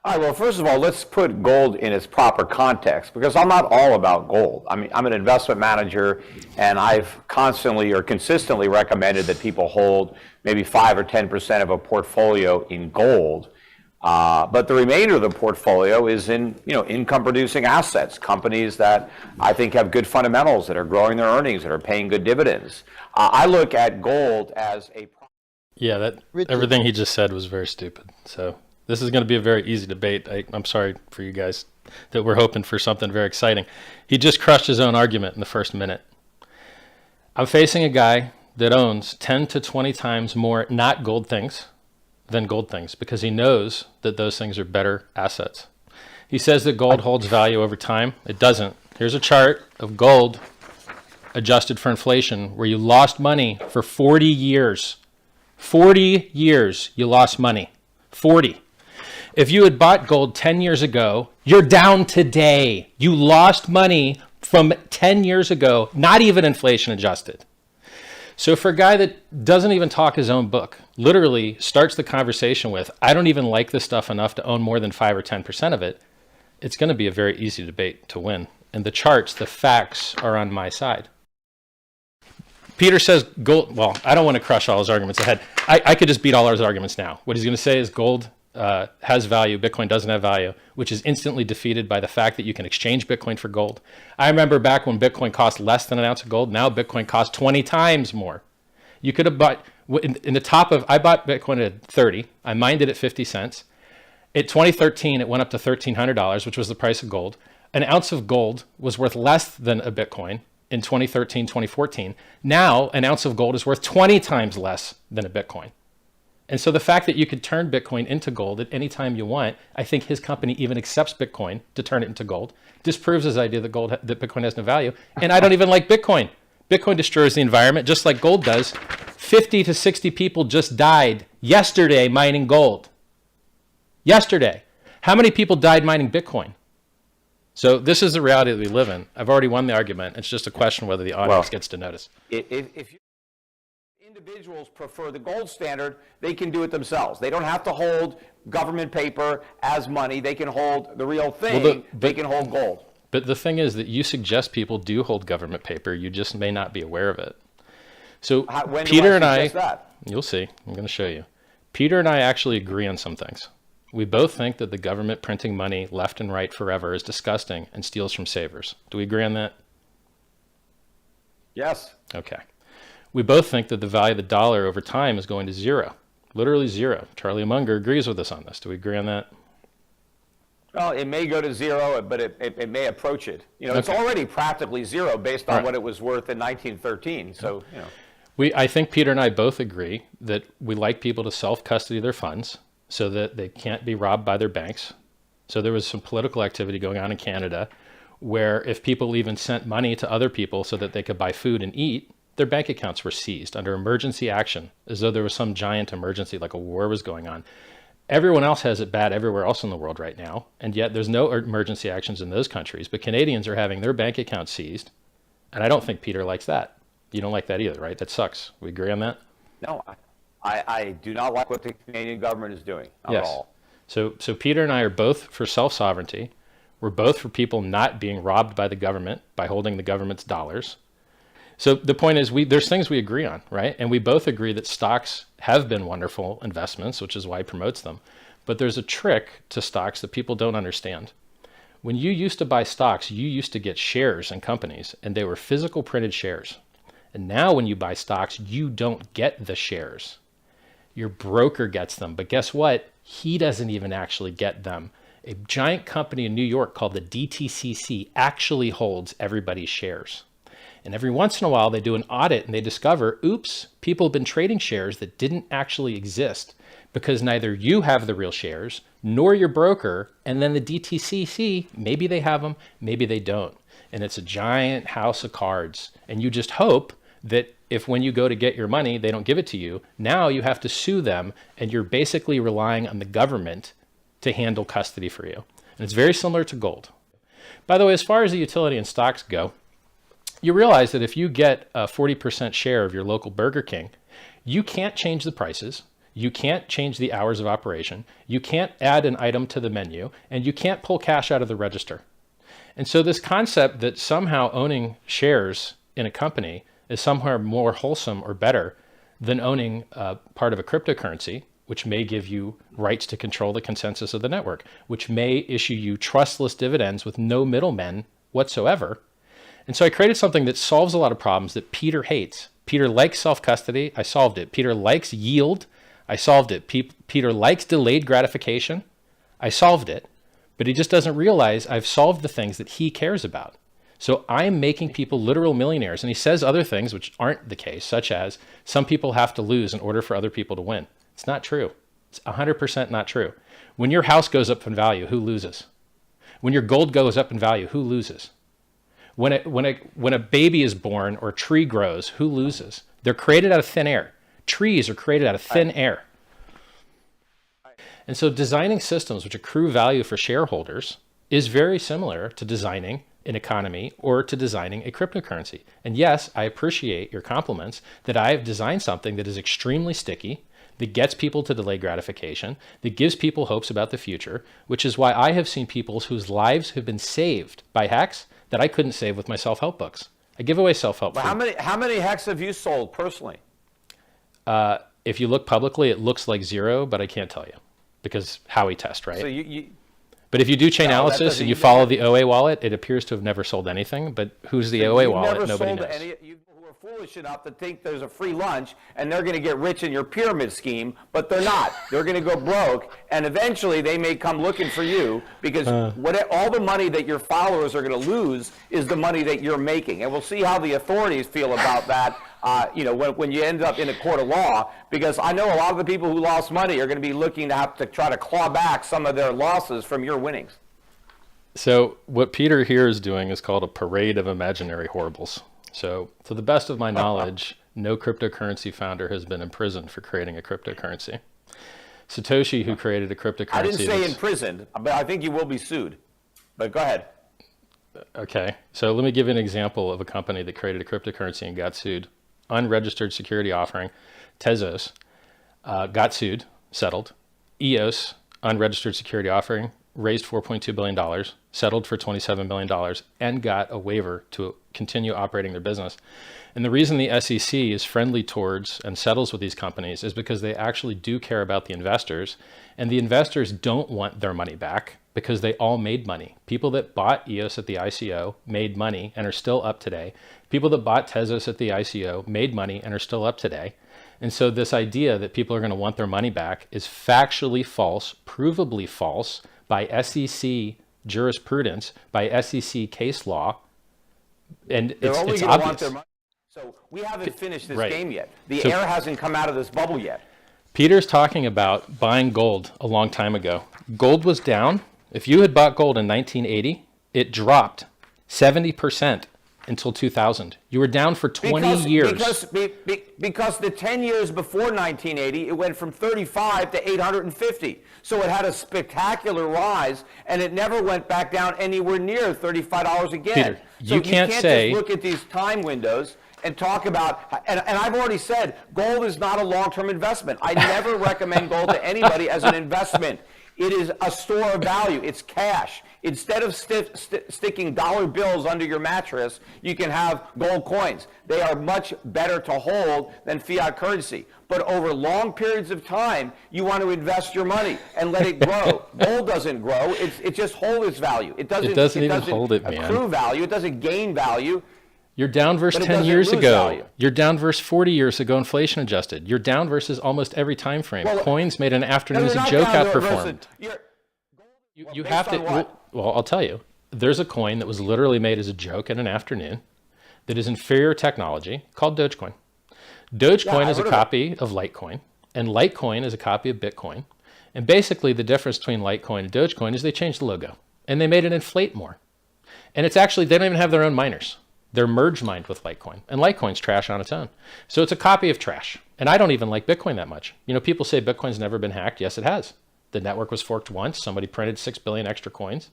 All right, well, first of all, let's put gold in its proper context because I'm not all about gold. I mean, I'm an investment manager and I've constantly or consistently recommended that people hold maybe 5 or 10% of a portfolio in gold. But the remainder of the portfolio is in, income producing assets, companies that I think have good fundamentals, that are growing their earnings, that are paying good dividends. I look at gold as a... Yeah, everything he just said was very stupid. So this is going to be a very easy debate. I'm sorry for you guys that we're hoping for something very exciting. He just crushed his own argument in the first minute. I'm facing a guy that owns 10 to 20 times more not gold things than gold things because he knows that those things are better assets. He says that gold holds value over time. It doesn't. Here's a chart of gold adjusted for inflation where you lost money for 40 years. 40 years you lost money. 40. If you had bought gold 10 years ago, you're down today. You lost money from 10 years ago, not even inflation adjusted. So for a guy that doesn't even talk his own book, literally starts the conversation with, I don't even like this stuff enough to own more than 5 or 10% of it, it's going to be a very easy debate to win. And the charts, the facts are on my side. Peter says gold, well, I don't want to crush all his arguments ahead. I could just beat all his arguments now. What he's going to say is gold has value, Bitcoin doesn't have value, which is instantly defeated by the fact that you can exchange Bitcoin for gold. I remember back when Bitcoin cost less than an ounce of gold, now Bitcoin costs 20 times more. You could have bought, in the top of, I bought Bitcoin at 30, I mined it at 50 cents. In 2013, it went up to $1,300, which was the price of gold. An ounce of gold was worth less than a Bitcoin in 2013, 2014. Now, an ounce of gold is worth 20 times less than a Bitcoin. And so the fact that you could turn Bitcoin into gold at any time you want, I think his company even accepts Bitcoin to turn it into gold, disproves his idea that that Bitcoin has no value. And I don't even like Bitcoin. Bitcoin destroys the environment just like gold does. 50 to 60 people just died yesterday mining gold. Yesterday. How many people died mining Bitcoin? So this is the reality that we live in. I've already won the argument. It's just a question whether the audience gets to notice. If individuals prefer the gold standard, they can do it themselves. They don't have to hold government paper as money. They can hold the real thing. Well, they can hold gold. But the thing is that you suggest people do hold government paper. You just may not be aware of it. So Peter and I, you'll see. I'm going to show you. Peter and I actually agree on some things. We both think that the government printing money left and right forever is disgusting and steals from savers. Do we agree on that? Yes. Okay. We both think that the value of the dollar over time is going to zero, literally zero. Charlie Munger agrees with us on this. Do we agree on that? Well, it may go to zero, but it may approach it. It's already practically zero based on what it was worth in 1913. So, I think Peter and I both agree that we like people to self-custody their funds so that they can't be robbed by their banks. So there was some political activity going on in Canada where if people even sent money to other people so that they could buy food and eat, their bank accounts were seized under emergency action, as though there was some giant emergency, like a war was going on. Everyone else has it bad everywhere else in the world right now, and yet there's no emergency actions in those countries, but Canadians are having their bank accounts seized, and I don't think Peter likes that. You don't like that either, right? That sucks. We agree on that? No, I do not like what the Canadian government is doing, not at all. So Peter and I are both for self-sovereignty. We're both for people not being robbed by the government by holding the government's dollars. So the point is, there's things we agree on, right? And we both agree that stocks have been wonderful investments, which is why he promotes them. But there's a trick to stocks that people don't understand. When you used to buy stocks, you used to get shares in companies, and they were physical printed shares. And now when you buy stocks, you don't get the shares. Your broker gets them. But guess what? He doesn't even actually get them. A giant company in New York called the DTCC actually holds everybody's shares. And every once in a while, they do an audit and they discover, oops, people have been trading shares that didn't actually exist because neither you have the real shares nor your broker. And then the DTCC, maybe they have them, maybe they don't. And it's a giant house of cards. And you just hope that if when you go to get your money, they don't give it to you, now you have to sue them and you're basically relying on the government to handle custody for you. And it's very similar to gold. By the way, as far as the utility in stocks go, you realize that if you get a 40% share of your local Burger King, you can't change the prices. you can't change the hours of operation, you can't add an item to the menu, and you can't pull cash out of the register. And so this concept that somehow owning shares in a company is somewhere more wholesome or better than owning part of a cryptocurrency, which may give you rights to control the consensus of the network, which may issue you trustless dividends with no middlemen whatsoever. And so I created something that solves a lot of problems that Peter hates. Peter likes self-custody. I solved it. Peter likes yield. I solved it. Peter likes delayed gratification. I solved it. But he just doesn't realize I've solved the things that he cares about. So I'm making people literal millionaires. And he says other things which aren't the case, such as some people have to lose in order for other people to win. It's not true. It's 100% not true. When your house goes up in value, who loses? When your gold goes up in value, who loses? When a baby is born or a tree grows, who loses? They're created out of thin air. Trees are created out of thin air. And so designing systems which accrue value for shareholders is very similar to designing an economy or to designing a cryptocurrency. And yes, I appreciate your compliments that I've designed something that is extremely sticky, that gets people to delay gratification, that gives people hopes about the future, which is why I have seen people whose lives have been saved by hacks that I couldn't save with my self-help books. I give away self-help. Well, how many hacks have you sold personally? If you look publicly, it looks like 0, but I can't tell you because Howey test, right? So but if you do chain analysis and you follow the OA wallet, it appears to have never sold anything. But who's the OA wallet? Nobody knows. You who are foolish enough to think there's a free lunch and they're going to get rich in your pyramid scheme, but they're not. They're going to go broke, and eventually they may come looking for you because all the money that your followers are going to lose is the money that you're making. And we'll see how the authorities feel about that. When you end up in a court of law, because I know a lot of the people who lost money are going to be looking to have to try to claw back some of their losses from your winnings. So what Peter here is doing is called a parade of imaginary horribles. So to the best of my knowledge, no cryptocurrency founder has been imprisoned for creating a cryptocurrency. Satoshi, who created a cryptocurrency... I didn't say imprisoned, but I think you will be sued. But go ahead. Okay, so let me give you an example of a company that created a cryptocurrency and got sued. Unregistered security offering, Tezos, got sued, settled. EOS, unregistered security offering, raised $4.2 billion, settled for $27 million, and got a waiver to continue operating their business. And the reason the SEC is friendly towards and settles with these companies is because they actually do care about the investors, and the investors don't want their money back because they all made money. People that bought EOS at the ICO made money and are still up today. People that bought Tezos at the ICO made money and are still up today. And so this idea that people are going to want their money back is factually false, provably false by SEC jurisprudence, by SEC case law. And They're only it's going to obvious. want their money. So we haven't finished this Right. game yet. The air hasn't come out of this bubble yet. Peter's talking about buying gold a long time ago. Gold was down. If you had bought gold in 1980, it dropped 70% until 2000. You were down for 20 years. Because the 10 years before 1980, it went from 35 to 850. So it had a spectacular rise, and it never went back down anywhere near $35 again. Peter, so you can't say... just look at these time windows and talk about, and I've already said, gold is not a long-term investment. I never recommend gold to anybody as an investment. It is a store of value. It's cash. Instead of sticking dollar bills under your mattress, you can have gold coins. They are much better to hold than fiat currency. But over long periods of time, you want to invest your money and let it grow. Gold doesn't grow. It just holds its value. It doesn't even hold it, man. Accrue value. It doesn't gain value. You're down versus 10 years ago. You're down versus 40 years ago, inflation adjusted. You're down versus almost every time frame. Coins made an afternoon as a joke outperformed. You have to, well, I'll tell you. There's a coin that was literally made as a joke in an afternoon that is inferior technology called Dogecoin. Dogecoin is a copy of Litecoin, and Litecoin is a copy of Bitcoin. And basically the difference between Litecoin and Dogecoin is they changed the logo, and they made it inflate more. And it's actually, they don't even have their own miners. They're merge mined with Litecoin, and Litecoin's trash on its own. So it's a copy of trash. And I don't even like Bitcoin that much. You know, people say Bitcoin's never been hacked. Yes, it has. The network was forked once. Somebody printed 6 billion extra coins.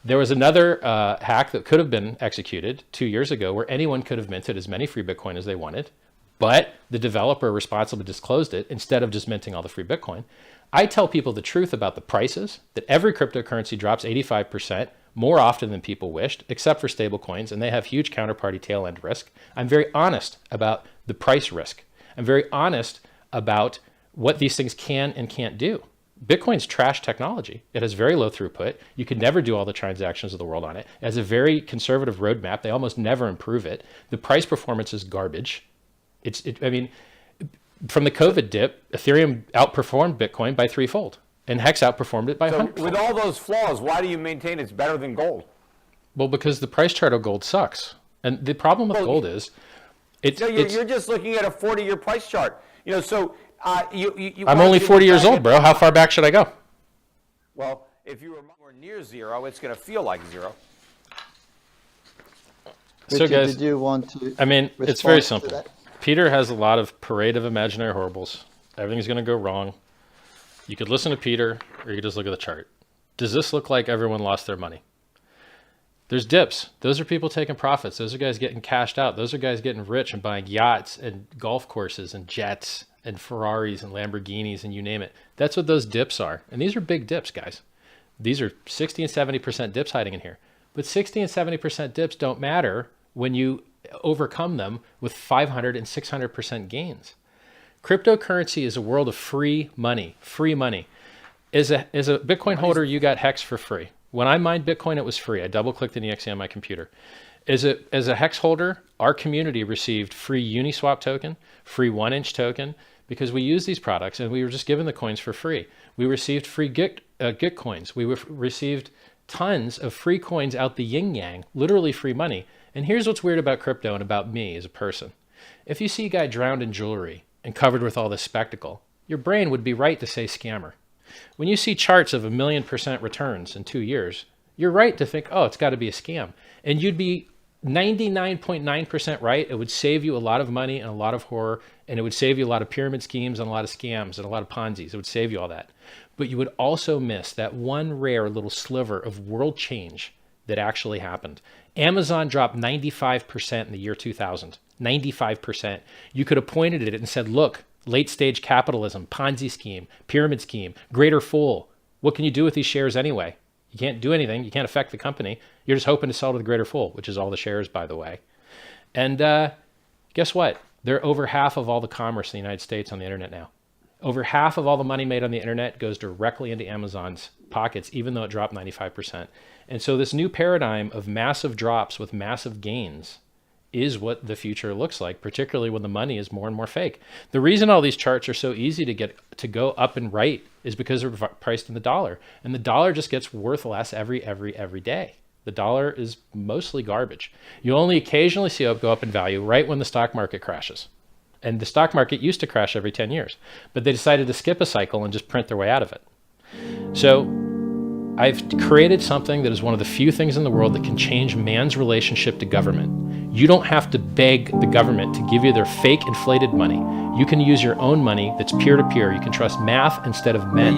There was another hack that could have been executed 2 years ago where anyone could have minted as many free Bitcoin as they wanted. but the developer responsibly disclosed it instead of just minting all the free Bitcoin. I tell people the truth about the prices, that every cryptocurrency drops 85% more often than people wished, except for stable coins, and they have huge counterparty tail end risk. I'm very honest about the price risk. I'm very honest about what these things can and can't do. Bitcoin's trash technology. It has very low throughput. You could never do all the transactions of the world on it. It has a very conservative roadmap. They almost never improve it. The price performance is garbage. I mean, from the COVID dip, Ethereum outperformed Bitcoin by threefold, and Hex outperformed it by 100. With all those flaws, why do you maintain it's better than gold? Well, because the price chart of gold sucks. And the problem with gold is, you're just looking at a 40-year price chart. So I'm only 40 years old, bro. How far back should I go? Well, if you were more near zero, it's going to feel like zero. So, Richard, guys, did you want to I mean, it's very respond to simple. that? Peter has a lot of parade of imaginary horribles. Everything's going to go wrong. You could listen to Peter, or you could just look at the chart. Does this look like everyone lost their money? There's dips. Those are people taking profits. Those are guys getting cashed out. Those are guys getting rich and buying yachts and golf courses and jets and Ferraris and Lamborghinis and you name it. That's what those dips are. And these are big dips, guys. These are 60 and 70% dips hiding in here. But 60 and 70% dips don't matter when you overcome them with 500 and 600% gains. Cryptocurrency is a world of free money. Free money. As a Bitcoin holder, you got Hex for free. When I mined Bitcoin, it was free. I double-clicked an exe on my computer. As a Hex holder, our community received free Uniswap token, free 1-inch token, because we use these products and we were just given the coins for free. We received free Git coins. We received tons of free coins out the yin yang, literally free money. And here's what's weird about crypto and about me as a person. If you see a guy drowned in jewelry and covered with all this spectacle, your brain would be right to say scammer. When you see charts of 1,000,000% returns in 2 years, you're right to think, oh, it's got to be a scam. And you'd be 99.9% right. It would save you a lot of money and a lot of horror, and it would save you a lot of pyramid schemes and a lot of scams and a lot of Ponzi's. It would save you all that. But you would also miss that one rare little sliver of world change that actually happened. Amazon dropped 95% in the year 2000. 95%. You could have pointed at it and said, look, late stage capitalism, Ponzi scheme, pyramid scheme, greater fool. What can you do with these shares anyway? You can't do anything. You can't affect the company. You're just hoping to sell to the greater fool, which is all the shares, by the way. And guess what? They're over half of all the commerce in the United States on the internet now. Over half of all the money made on the internet goes directly into Amazon's pockets, even though it dropped 95%. And so this new paradigm of massive drops with massive gains is what the future looks like, particularly when the money is more and more fake. The reason all these charts are so easy to go up and right is because they're priced in the dollar. And the dollar just gets worth less every day. The dollar is mostly garbage. You only occasionally see it go up in value right when the stock market crashes. And the stock market used to crash every 10 years, but they decided to skip a cycle and just print their way out of it. So I've created something that is one of the few things in the world that can change man's relationship to government. You don't have to beg the government to give you their fake inflated money. You can use your own money that's peer-to-peer. You can trust math instead of men.